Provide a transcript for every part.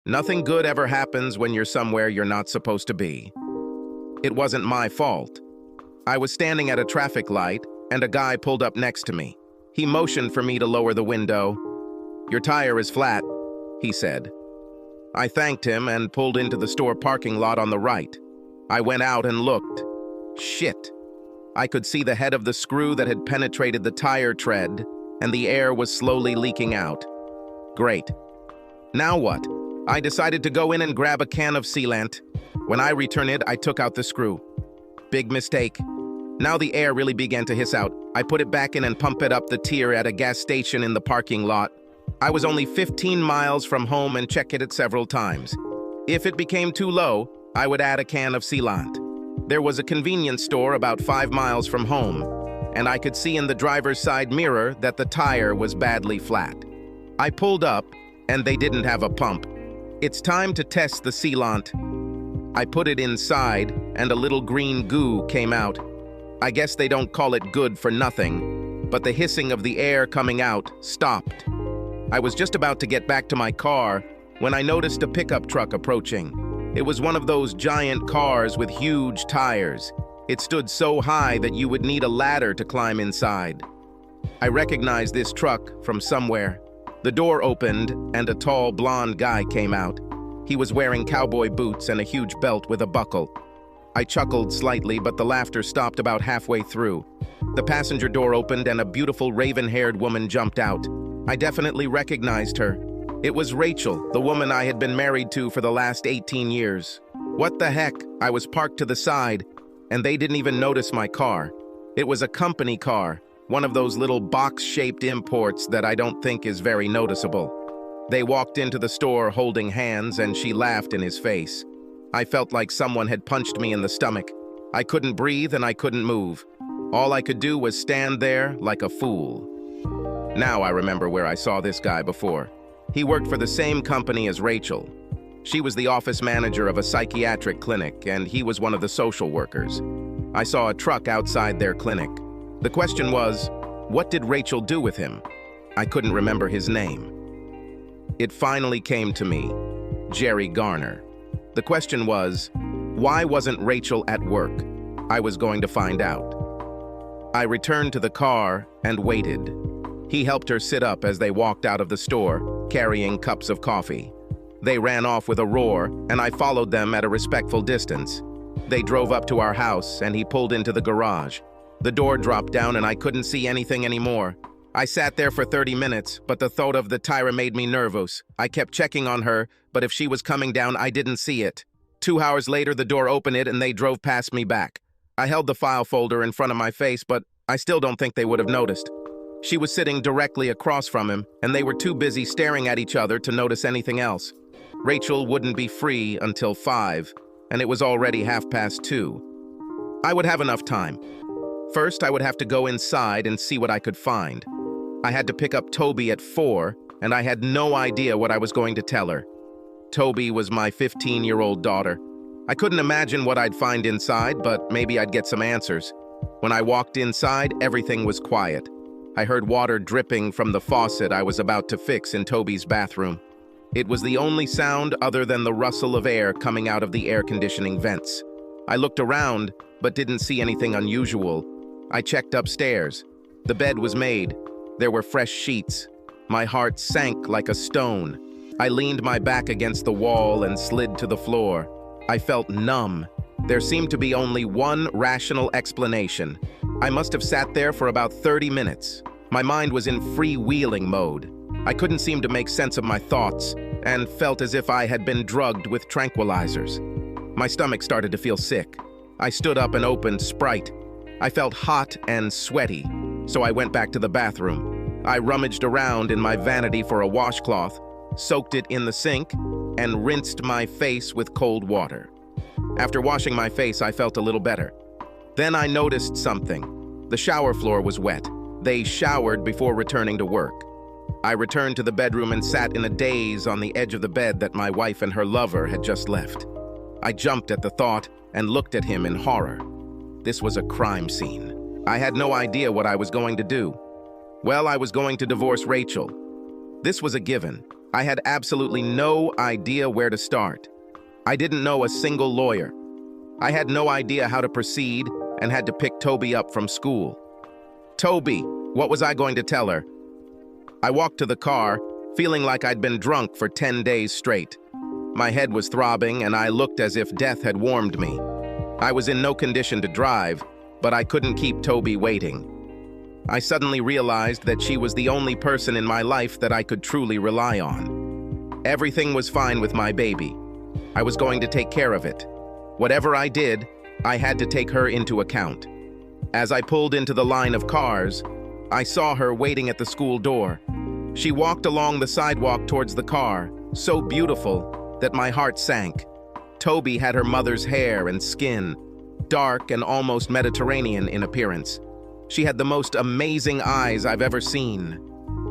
Nothing good ever happens when you're somewhere you're not supposed to be. It wasn't my fault. I was standing at a traffic light, and a guy pulled up next to me. He motioned for me to lower the window. "Your tire is flat," he said. I thanked him and pulled into the store parking lot on the right. I went out and looked. Shit. I could see the head of the screw that had penetrated the tire tread, and the air was slowly leaking out. Great. Now what? I decided to go in and grab a can of sealant. When I returned it, I took out the screw. Big mistake. Now the air really began to hiss out. I put it back in and pumped it up the tier at a gas station in the parking lot. I was only 15 miles from home and checked it several times. If it became too low, I would add a can of sealant. There was a convenience store about 5 miles from home, and I could see in the driver's side mirror that the tire was badly flat. I pulled up, and they didn't have a pump. It's time to test the sealant. I put it inside, and a little green goo came out. I guess they don't call it good for nothing, but the hissing of the air coming out stopped. I was just about to get back to my car when I noticed a pickup truck approaching. It was one of those giant cars with huge tires. It stood so high that you would need a ladder to climb inside. I recognized this truck from somewhere. The door opened, and a tall, blonde guy came out. He was wearing cowboy boots and a huge belt with a buckle. I chuckled slightly, but the laughter stopped about halfway through. The passenger door opened, and a beautiful raven-haired woman jumped out. I definitely recognized her. It was Rachel, the woman I had been married to for the last 18 years. What the heck? I was parked to the side, and they didn't even notice my car. It was a company car. One of those little box-shaped imports that I don't think is very noticeable. They walked into the store holding hands, and she laughed in his face. I felt like someone had punched me in the stomach. I couldn't breathe and I couldn't move. All I could do was stand there like a fool. Now I remember where I saw this guy before. He worked for the same company as Rachel. She was the office manager of a psychiatric clinic, and he was one of the social workers. I saw a truck outside their clinic. The question was, what did Rachel do with him? I couldn't remember his name. It finally came to me, Jerry Garner. The question was, why wasn't Rachel at work? I was going to find out. I returned to the car and waited. He helped her sit up as they walked out of the store, carrying cups of coffee. They ran off with a roar, and I followed them at a respectful distance. They drove up to our house, and he pulled into the garage. The door dropped down and I couldn't see anything anymore. I sat there for 30 minutes, but the thought of the tire made me nervous. I kept checking on her, but if she was coming down, I didn't see it. 2 hours later, the door opened and they drove past me back. I held the file folder in front of my face, but I still don't think they would have noticed. She was sitting directly across from him, and they were too busy staring at each other to notice anything else. Rachel wouldn't be free until 5, and it was already 2:30. I would have enough time. First, I would have to go inside and see what I could find. I had to pick up Toby at 4, and I had no idea what I was going to tell her. Toby was my 15-year-old daughter. I couldn't imagine what I'd find inside, but maybe I'd get some answers. When I walked inside, everything was quiet. I heard water dripping from the faucet I was about to fix in Toby's bathroom. It was the only sound other than the rustle of air coming out of the air conditioning vents. I looked around, but didn't see anything unusual. I checked upstairs. The bed was made. There were fresh sheets. My heart sank like a stone. I leaned my back against the wall and slid to the floor. I felt numb. There seemed to be only one rational explanation. I must have sat there for about 30 minutes. My mind was in freewheeling mode. I couldn't seem to make sense of my thoughts and felt as if I had been drugged with tranquilizers. My stomach started to feel sick. I stood up and opened Sprite. I felt hot and sweaty, so I went back to the bathroom. I rummaged around in my vanity for a washcloth, soaked it in the sink, and rinsed my face with cold water. After washing my face, I felt a little better. Then I noticed something. The shower floor was wet. They showered before returning to work. I returned to the bedroom and sat in a daze on the edge of the bed that my wife and her lover had just left. I jumped at the thought and looked at him in horror. This was a crime scene. I had no idea what I was going to do. Well, I was going to divorce Rachel. This was a given. I had absolutely no idea where to start. I didn't know a single lawyer. I had no idea how to proceed and had to pick Toby up from school. Toby, what was I going to tell her? I walked to the car, feeling like I'd been drunk for 10 days straight. My head was throbbing and I looked as if death had warmed me. I was in no condition to drive, but I couldn't keep Toby waiting. I suddenly realized that she was the only person in my life that I could truly rely on. Everything was fine with my baby. I was going to take care of it. Whatever I did, I had to take her into account. As I pulled into the line of cars, I saw her waiting at the school door. She walked along the sidewalk towards the car, so beautiful that my heart sank. Toby had her mother's hair and skin, dark and almost Mediterranean in appearance. She had the most amazing eyes I've ever seen.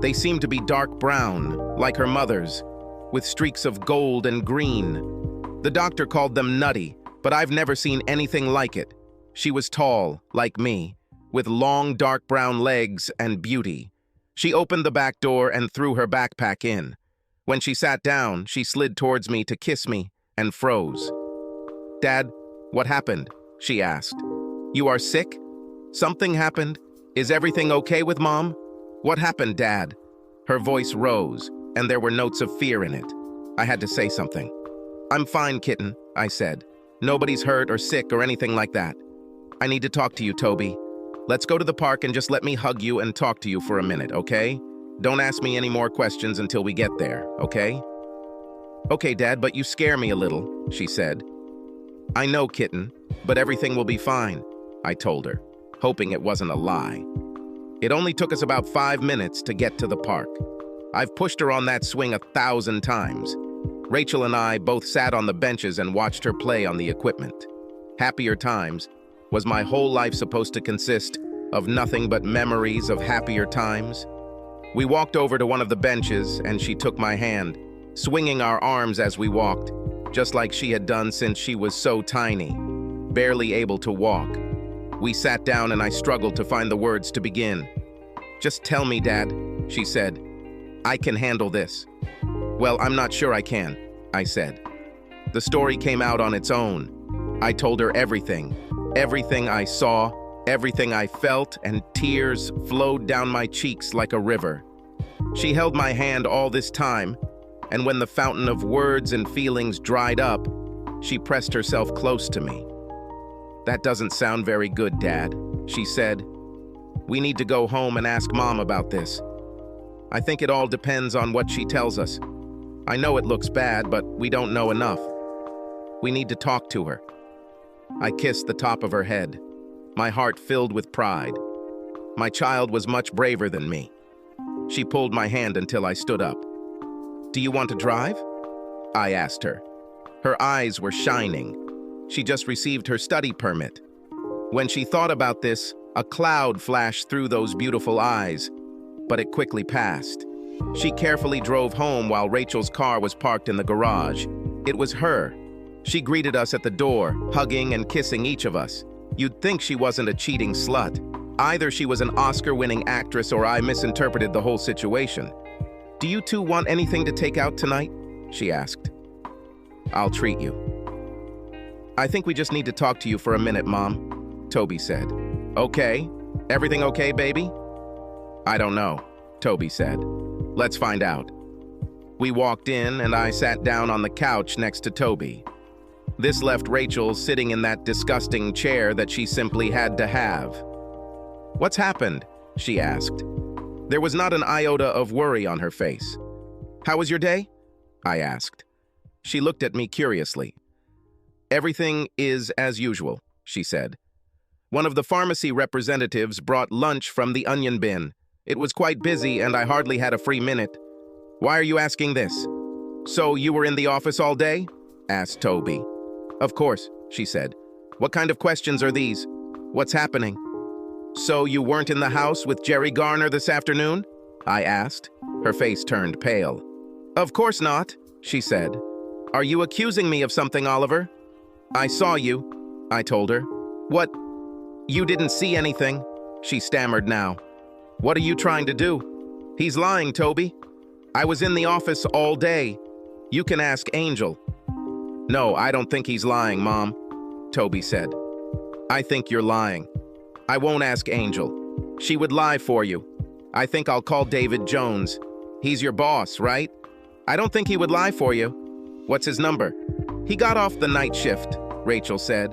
They seemed to be dark brown, like her mother's, with streaks of gold and green. The doctor called them nutty, but I've never seen anything like it. She was tall, like me, with long dark brown legs and beauty. She opened the back door and threw her backpack in. When she sat down, she slid towards me to kiss me and froze. "Dad, what happened?" she asked. "You are sick? Something happened? Is everything okay with Mom? What happened, Dad?" Her voice rose, and there were notes of fear in it. I had to say something. "I'm fine, kitten," I said. "Nobody's hurt or sick or anything like that. I need to talk to you, Toby. Let's go to the park and just let me hug you and talk to you for a minute, okay? Don't ask me any more questions until we get there, okay?" "Okay, Dad, but you scare me a little," she said. "I know, kitten, but everything will be fine," I told her, hoping it wasn't a lie. It only took us about 5 minutes to get to the park. I've pushed her on that swing 1,000 times. Rachel and I both sat on the benches and watched her play on the equipment. Happier times. Was my whole life supposed to consist of nothing but memories of happier times? We walked over to one of the benches and she took my hand, swinging our arms as we walked, just like she had done since she was so tiny, barely able to walk. We sat down and I struggled to find the words to begin. "Just tell me, Dad," she said. "I can handle this." "Well, I'm not sure I can," I said. The story came out on its own. I told her everything I saw, everything I felt, and tears flowed down my cheeks like a river. She held my hand all this time, and when the fountain of words and feelings dried up, she pressed herself close to me. "That doesn't sound very good, Dad," she said. "We need to go home and ask Mom about this. I think it all depends on what she tells us. I know it looks bad, but we don't know enough. We need to talk to her." I kissed the top of her head, my heart filled with pride. My child was much braver than me. She pulled my hand until I stood up. "Do you want to drive?" I asked her. Her eyes were shining. She just received her study permit. When she thought about this, a cloud flashed through those beautiful eyes, but it quickly passed. She carefully drove home while Rachel's car was parked in the garage. It was her. She greeted us at the door, hugging and kissing each of us. You'd think she wasn't a cheating slut. Either she was an Oscar-winning actress or I misinterpreted the whole situation. "Do you two want anything to take out tonight?" she asked. "I'll treat you." "I think we just need to talk to you for a minute, Mom," Toby said. "Okay. Everything okay, baby?" "I don't know," Toby said. "Let's find out." We walked in and I sat down on the couch next to Toby. This left Rachel sitting in that disgusting chair that she simply had to have. "What's happened?" she asked. There was not an iota of worry on her face. "How was your day?" I asked. She looked at me curiously. "Everything is as usual," she said. "One of the pharmacy representatives brought lunch from the onion bin. It was quite busy and I hardly had a free minute." "Why are you asking this?" "So you were in the office all day?" asked Toby. "Of course," she said. "What kind of questions are these? What's happening?" "So you weren't in the house with Jerry Garner this afternoon?" I asked. Her face turned pale. "Of course not," she said. "Are you accusing me of something, Oliver?" "I saw you," I told her. "What? You didn't see anything?" She stammered now. "What are you trying to do?" "He's lying, Toby." I was in the office all day. You can ask Angel. No, I don't think he's lying, Mom, Toby said. I think you're lying. I won't ask Angel. She would lie for you. I think I'll call David Jones. He's your boss, right? I don't think he would lie for you. What's his number? He got off the night shift, Rachel said.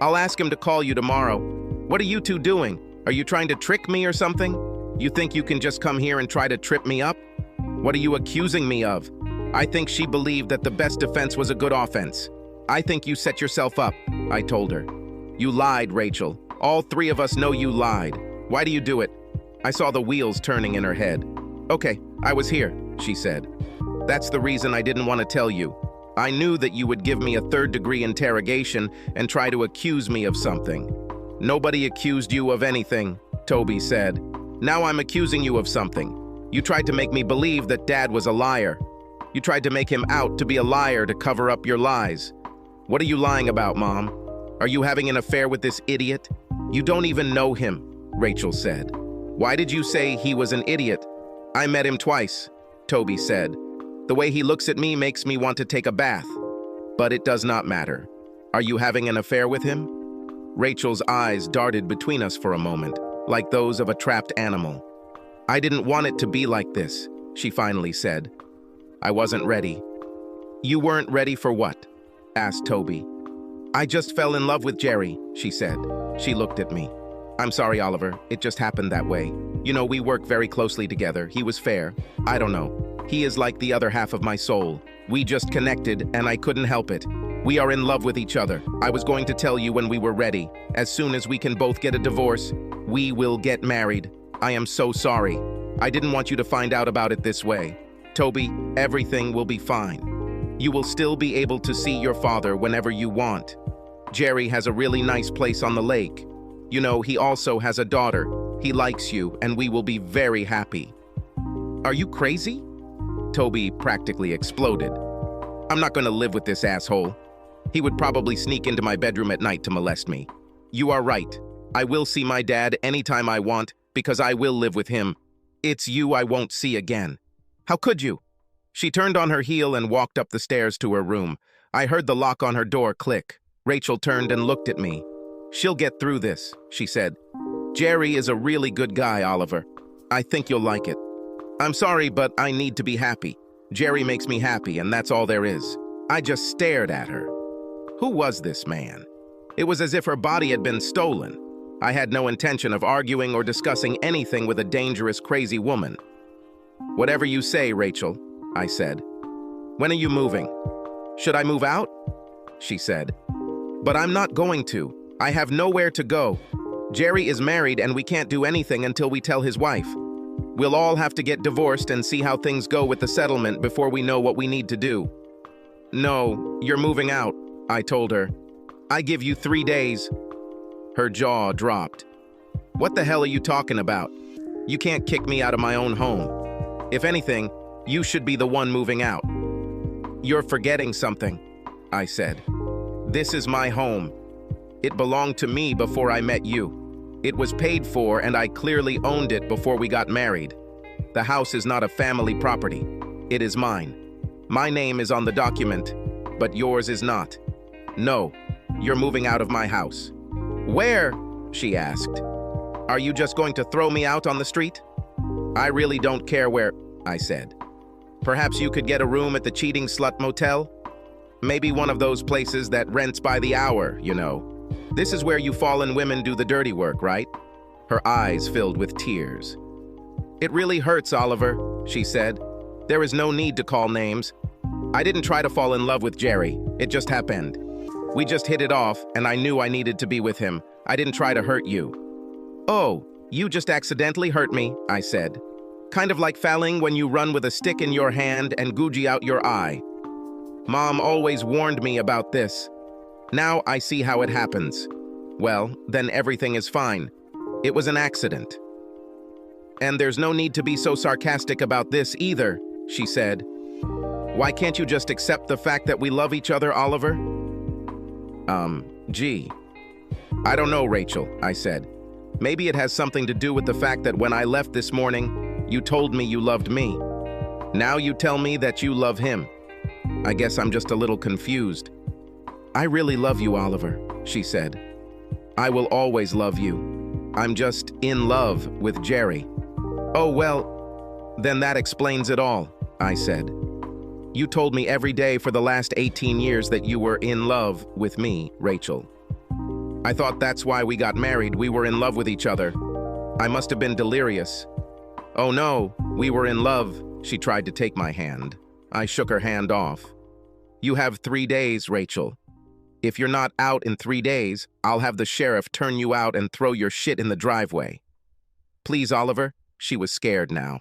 I'll ask him to call you tomorrow. What are you two doing? Are you trying to trick me or something? You think you can just come here and try to trip me up? What are you accusing me of? I think she believed that the best defense was a good offense. I think you set yourself up, I told her. You lied, Rachel. All three of us know you lied. Why do you do it? I saw the wheels turning in her head. Okay, I was here, she said. That's the reason I didn't want to tell you. I knew that you would give me a third-degree interrogation and try to accuse me of something. Nobody accused you of anything, Toby said. Now I'm accusing you of something. You tried to make me believe that Dad was a liar. You tried to make him out to be a liar to cover up your lies. What are you lying about, Mom? Are you having an affair with this idiot? You don't even know him, Rachel said. Why did you say he was an idiot? I met him twice, Toby said. The way he looks at me makes me want to take a bath. But it does not matter. Are you having an affair with him? Rachel's eyes darted between us for a moment, like those of a trapped animal. I didn't want it to be like this, she finally said. I wasn't ready. You weren't ready for what? Asked Toby. I just fell in love with Jerry, she said. She looked at me. I'm sorry, Oliver. It just happened that way. You know, we work very closely together. He was fair. I don't know. He is like the other half of my soul. We just connected, and I couldn't help it. We are in love with each other. I was going to tell you when we were ready. As soon as we can both get a divorce, we will get married. I am so sorry. I didn't want you to find out about it this way. Toby, everything will be fine. You will still be able to see your father whenever you want. Jerry has a really nice place on the lake. You know, he also has a daughter. He likes you, and we will be very happy. Are you crazy? Toby practically exploded. I'm not going to live with this asshole. He would probably sneak into my bedroom at night to molest me. You are right. I will see my dad anytime I want because I will live with him. It's you I won't see again. How could you? She turned on her heel and walked up the stairs to her room. I heard the lock on her door click. Rachel turned and looked at me. She'll get through this, she said. Jerry is a really good guy, Oliver. I think you'll like it. I'm sorry, but I need to be happy. Jerry makes me happy, and that's all there is. I just stared at her. Who was this man? It was as if her body had been stolen. I had no intention of arguing or discussing anything with a dangerous, crazy woman. Whatever you say, Rachel, I said. When are you moving? Should I move out? She said. But I'm not going to. I have nowhere to go. Jerry is married and we can't do anything until we tell his wife. We'll all have to get divorced and see how things go with the settlement before we know what we need to do. No, you're moving out, I told her. I give you 3 days. Her jaw dropped. What the hell are you talking about? You can't kick me out of my own home. If anything, you should be the one moving out. You're forgetting something, I said. This is my home. It belonged to me before I met you. It was paid for and I clearly owned it before we got married. The house is not a family property. It is mine. My name is on the document, but yours is not. No, you're moving out of my house. Where? She asked. Are you just going to throw me out on the street? I really don't care where, I said. Perhaps you could get a room at the Cheating Slut Motel? Maybe one of those places that rents by the hour, you know. This is where you fallen women do the dirty work, right? Her eyes filled with tears. It really hurts, Oliver, she said. There is no need to call names. I didn't try to fall in love with Jerry. It just happened. We just hit it off, and I knew I needed to be with him. I didn't try to hurt you. Oh, you just accidentally hurt me, I said. Kind of like falling when you run with a stick in your hand and googie out your eye. Mom always warned me about this. Now I see how it happens. Well, then everything is fine. It was an accident. And there's no need to be so sarcastic about this either, she said. Why can't you just accept the fact that we love each other, Oliver? Gee. I don't know, Rachel, I said. Maybe it has something to do with the fact that when I left this morning, you told me you loved me. Now you tell me that you love him. I guess I'm just a little confused. I really love you, Oliver, she said. I will always love you. I'm just in love with Jerry. Oh, well, then that explains it all, I said. You told me every day for the last 18 years that you were in love with me, Rachel. I thought that's why we got married. We were in love with each other. I must have been delirious. Oh no, we were in love. She tried to take my hand. I shook her hand off. You have 3 days, Rachel. If you're not out in 3 days, I'll have the sheriff turn you out and throw your shit in the driveway. Please, Oliver. She was scared now.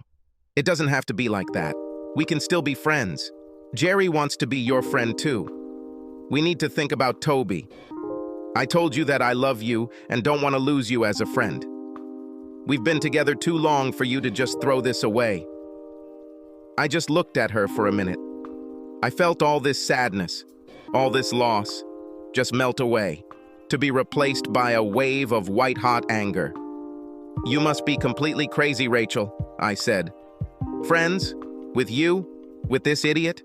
It doesn't have to be like that. We can still be friends. Jerry wants to be your friend too. We need to think about Toby. I told you that I love you and don't want to lose you as a friend. We've been together too long for you to just throw this away. I just looked at her for a minute. I felt all this sadness, all this loss, just melt away, to be replaced by a wave of white-hot anger. You must be completely crazy, Rachel, I said. Friends? With you? With this idiot?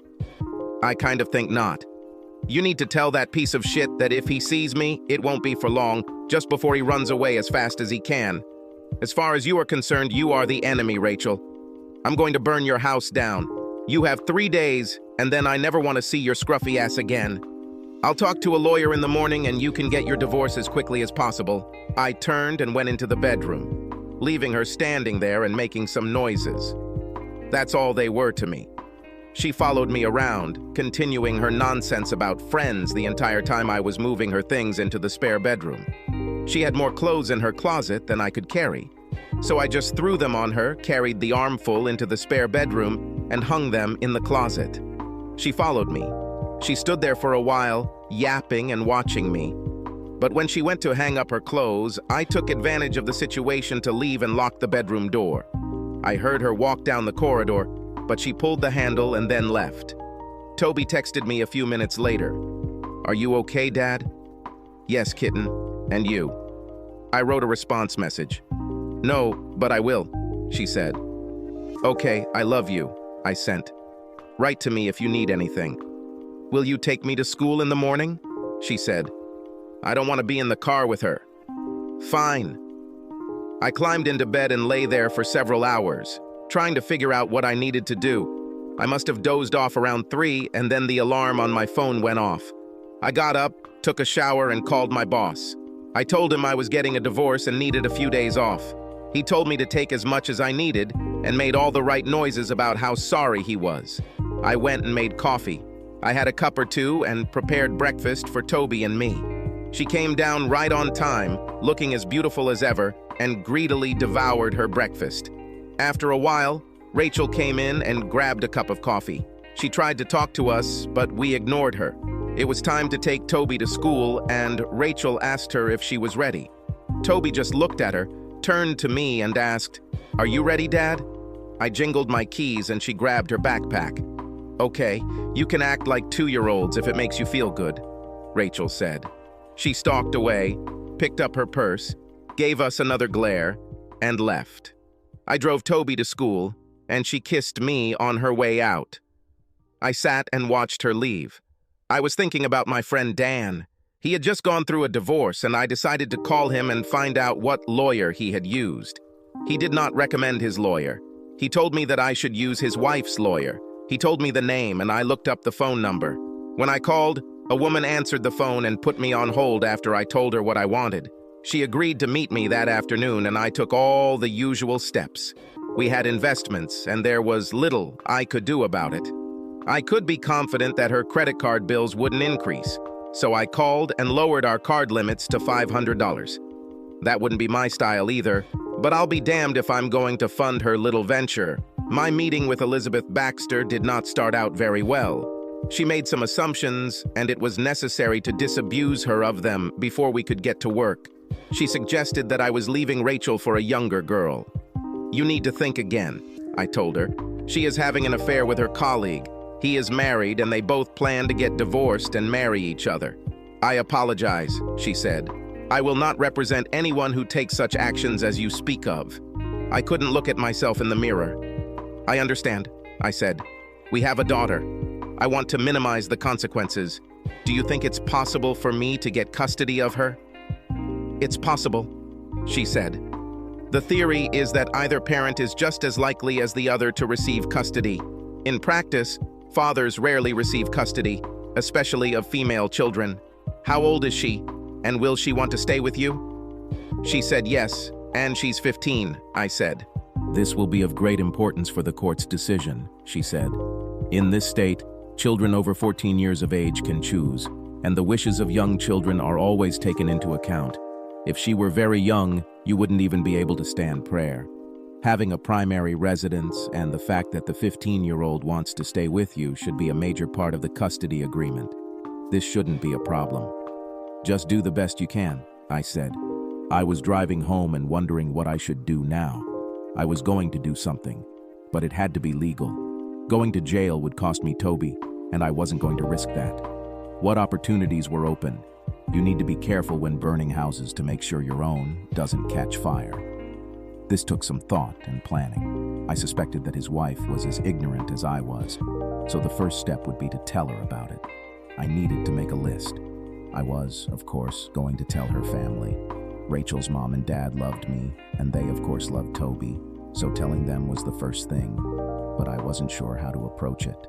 I kind of think not. You need to tell that piece of shit that if he sees me, it won't be for long, just before he runs away as fast as he can. As far as you are concerned, you are the enemy, Rachel. I'm going to burn your house down. You have 3 days, and then I never want to see your scruffy ass again. I'll talk to a lawyer in the morning and you can get your divorce as quickly as possible. I turned and went into the bedroom, leaving her standing there and making some noises. That's all they were to me. She followed me around, continuing her nonsense about friends the entire time I was moving her things into the spare bedroom. She had more clothes in her closet than I could carry, so I just threw them on her, carried the armful into the spare bedroom, and hung them in the closet. She followed me. She stood there for a while, yapping and watching me. But when she went to hang up her clothes, I took advantage of the situation to leave and lock the bedroom door. I heard her walk down the corridor, but she pulled the handle and then left. Toby texted me a few minutes later. Are you okay, Dad? Yes, kitten. And you? I wrote a response message. No, but I will, she said. Okay, I love you, I sent. Write to me if you need anything. Will you take me to school in the morning? She said. I don't want to be in the car with her. Fine. I climbed into bed and lay there for several hours, trying to figure out what I needed to do. I must have dozed off around 3, and then the alarm on my phone went off. I got up, took a shower, and called my boss. I told him I was getting a divorce and needed a few days off. He told me to take as much as I needed and made all the right noises about how sorry he was. I went and made coffee. I had a cup or two and prepared breakfast for Toby and me. She came down right on time, looking as beautiful as ever, and greedily devoured her breakfast. After a while, Rachel came in and grabbed a cup of coffee. She tried to talk to us, but we ignored her. It was time to take Toby to school, and Rachel asked her if she was ready. Toby just looked at her, turned to me and asked, "Are you ready, Dad?" I jingled my keys and she grabbed her backpack. "Okay, you can act like 2-year-olds if it makes you feel good," Rachel said. She stalked away, picked up her purse, gave us another glare, and left. I drove Toby to school, and she kissed me on her way out. I sat and watched her leave. I was thinking about my friend Dan. He had just gone through a divorce, and I decided to call him and find out what lawyer he had used. He did not recommend his lawyer. He told me that I should use his wife's lawyer. He told me the name, and I looked up the phone number. When I called, a woman answered the phone and put me on hold after I told her what I wanted. She agreed to meet me that afternoon, and I took all the usual steps. We had investments, and there was little I could do about it. I could be confident that her credit card bills wouldn't increase, so I called and lowered our card limits to $500. That wouldn't be my style either, but I'll be damned if I'm going to fund her little venture. My meeting with Elizabeth Baxter did not start out very well. She made some assumptions, and it was necessary to disabuse her of them before we could get to work. She suggested that I was leaving Rachel for a younger girl. "You need to think again," I told her. "She is having an affair with her colleague. He is married, and they both plan to get divorced and marry each other." "I apologize," she said. "I will not represent anyone who takes such actions as you speak of." I couldn't look at myself in the mirror. "I understand," I said. We have a daughter. I want to minimize the consequences. Do you think it's possible for me to get custody of her? It's possible, she said. The theory is that either parent is just as likely as the other to receive custody. In practice, fathers rarely receive custody, especially of female children. How old is she, and will she want to stay with you? She said yes, and she's 15, I said. This will be of great importance for the court's decision, she said. In this state, children over 14 years of age can choose, and the wishes of young children are always taken into account. If she were very young, you wouldn't even be able to stand prayer. Having a primary residence and the fact that the 15-year-old wants to stay with you should be a major part of the custody agreement. This shouldn't be a problem. Just do the best you can, I said. I was driving home and wondering what I should do now. I was going to do something, but it had to be legal. Going to jail would cost me Toby, and I wasn't going to risk that. What opportunities were open? You need to be careful when burning houses to make sure your own doesn't catch fire. This took some thought and planning. I suspected that his wife was as ignorant as I was, so the first step would be to tell her about it. I needed to make a list. I was, of course, going to tell her family. Rachel's mom and dad loved me, and they, of course, loved Toby, so telling them was the first thing, but I wasn't sure how to approach it.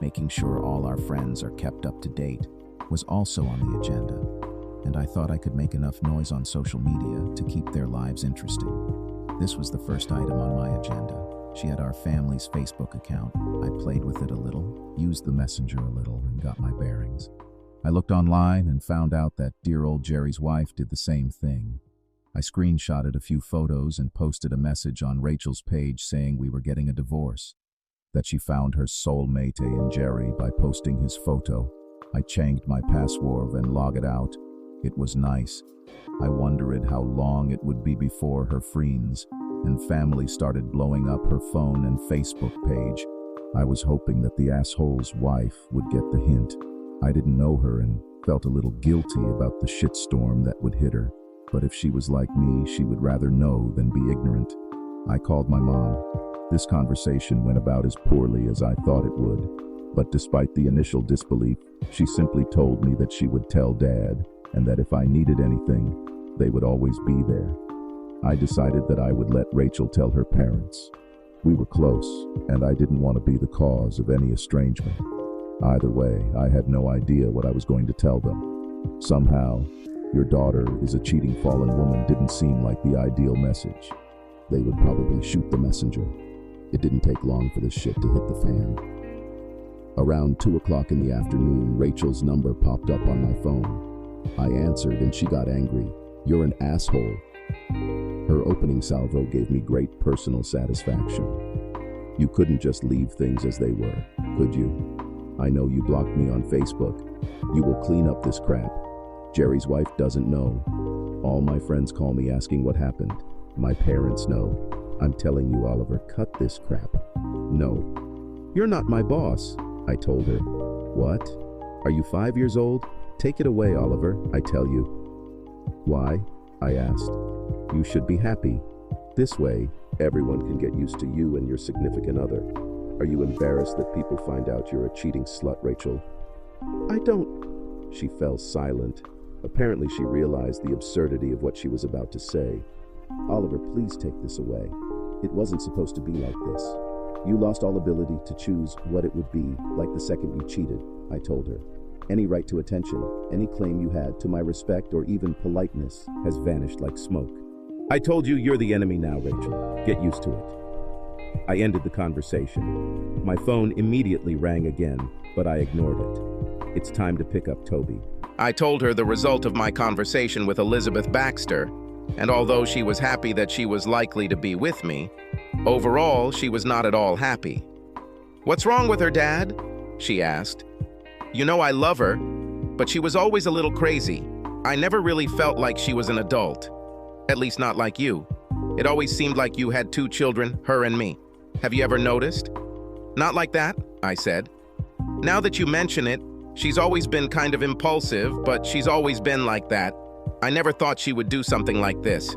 Making sure all our friends are kept up to date was also on the agenda, and I thought I could make enough noise on social media to keep their lives interesting. This was the first item on my agenda. She had our family's Facebook account. I played with it a little, used the messenger a little, and got my bearings. I looked online and found out that dear old Jerry's wife did the same thing. I screenshotted a few photos and posted a message on Rachel's page saying we were getting a divorce, that she found her soulmate in Jerry by posting his photo. I changed my password and logged out. It was nice. I wondered how long it would be before her friends and family started blowing up her phone and Facebook page. I was hoping that the asshole's wife would get the hint. I didn't know her and felt a little guilty about the shitstorm that would hit her. But if she was like me, she would rather know than be ignorant. I called my mom. This conversation went about as poorly as I thought it would. But despite the initial disbelief, she simply told me that she would tell Dad, and that if I needed anything, they would always be there. I decided that I would let Rachel tell her parents. We were close, and I didn't want to be the cause of any estrangement. Either way, I had no idea what I was going to tell them. Somehow, your daughter is a cheating fallen woman didn't seem like the ideal message. They would probably shoot the messenger. It didn't take long for this shit to hit the fan. Around 2 o'clock in the afternoon, Rachel's number popped up on my phone. I answered and she got angry. "You're an asshole." Her opening salvo gave me great personal satisfaction. "You couldn't just leave things as they were, could you? I know you blocked me on Facebook. You will clean up this crap. Jerry's wife doesn't know. All my friends call me asking what happened. My parents know. I'm telling you, Oliver, cut this crap." "No. You're not my boss," I told her. "What? Are you 5 years old? Take it away, Oliver, I tell you." "Why?" I asked. "You should be happy. This way, everyone can get used to you and your significant other. Are you embarrassed that people find out you're a cheating slut, Rachel?" "I don't." She fell silent. Apparently she realized the absurdity of what she was about to say. "Oliver, please take this away. It wasn't supposed to be like this. You lost all ability to choose what it would be, like the second you cheated," I told her. "Any right to attention, any claim you had to my respect or even politeness has vanished like smoke. I told you you're the enemy now, Rachel. Get used to it." I ended the conversation. My phone immediately rang again, but I ignored it. It's time to pick up Toby. I told her the result of my conversation with Elizabeth Baxter, and although she was happy that she was likely to be with me, overall, she was not at all happy. "What's wrong with her, Dad?" she asked. "You know I love her, but she was always a little crazy. I never really felt like she was an adult. At least not like you. It always seemed like you had 2 children, her and me. Have you ever noticed?" "Not like that," I said. "Now that you mention it, she's always been kind of impulsive, but she's always been like that. I never thought she would do something like this.